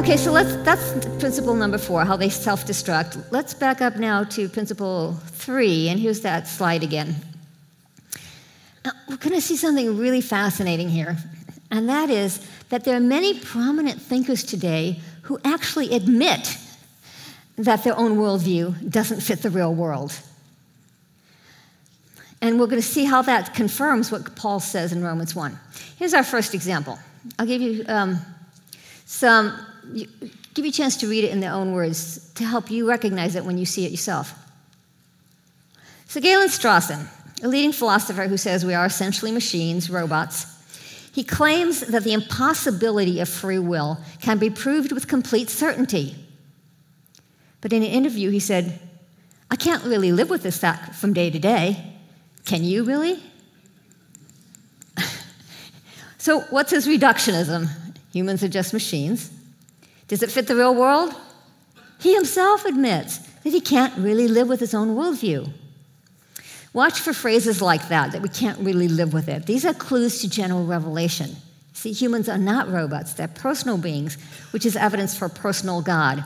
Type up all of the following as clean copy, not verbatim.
Okay, so that's principle number 4, how they self-destruct. Let's back up now to principle 3, and here's that slide again. Now, we're going to see something really fascinating here, and that is that there are many prominent thinkers today who actually admit that their own worldview doesn't fit the real world. And we're going to see how that confirms what Paul says in Romans 1. Here's our first example. I'll give you give you a chance to read it in their own words to help you recognize it when you see it yourself. So Galen Strawson, a leading philosopher who says we are essentially machines, robots, he claims that the impossibility of free will can be proved with complete certainty. But in an interview, he said, I can't really live with this fact from day to day. Can you really? So what's his reductionism? Humans are just machines. Does it fit the real world? He himself admits that he can't really live with his own worldview. Watch for phrases like that we can't really live with it. These are clues to general revelation. See, humans are not robots. They're personal beings, which is evidence for a personal God.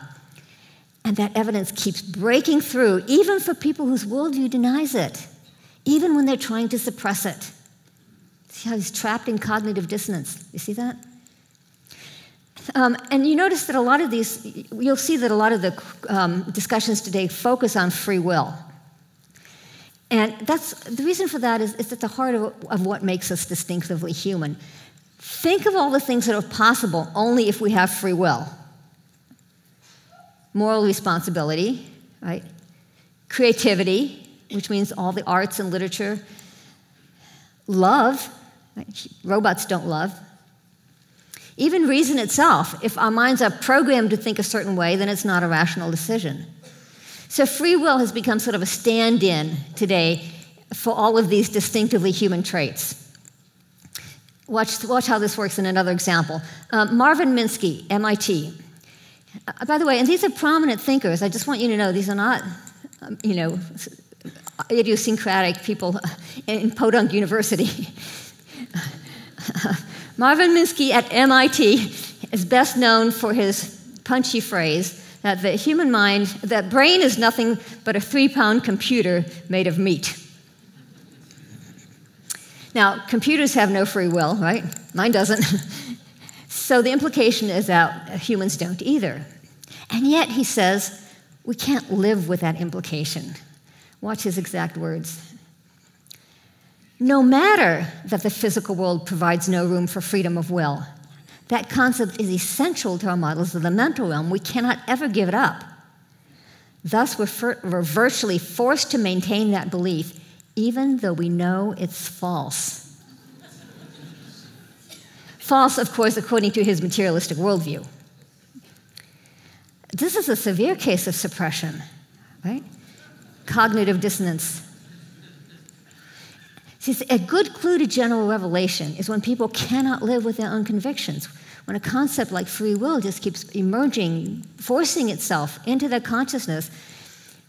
And that evidence keeps breaking through, even for people whose worldview denies it, even when they're trying to suppress it. See how he's trapped in cognitive dissonance? You see that? And you notice that a lot of these, you'll see that a lot of the discussions today focus on free will. And that's the reason for that is it's at the heart of what makes us distinctively human. Think of all the things that are possible only if we have free will. Moral responsibility, right? Creativity, which means all the arts and literature. Love, right? Robots don't love. Even reason itself, if our minds are programmed to think a certain way, then it's not a rational decision. So free will has become sort of a stand-in today for all of these distinctively human traits. Watch how this works in another example. Marvin Minsky, MIT. By the way, and these are prominent thinkers. I just want you to know these are not, idiosyncratic people in Podunk University. Marvin Minsky at MIT is best known for his punchy phrase that the human mind, that brain is nothing but a 3-pound computer made of meat. Now, computers have no free will, right? Mine doesn't. So the implication is that humans don't either. And yet, he says, we can't live with that implication. Watch his exact words. No matter that the physical world provides no room for freedom of will, that concept is essential to our models of the mental realm. We cannot ever give it up. Thus, we're virtually forced to maintain that belief, even though we know it's false. False, of course, according to his materialistic worldview. This is a severe case of suppression, right? Cognitive dissonance. See, a good clue to general revelation is when people cannot live with their own convictions, when a concept like free will just keeps emerging, forcing itself into their consciousness,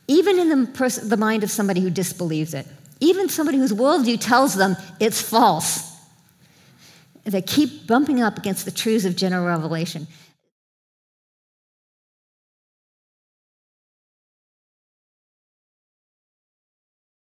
even in the mind of somebody who disbelieves it, even somebody whose worldview tells them it's false. They keep bumping up against the truths of general revelation.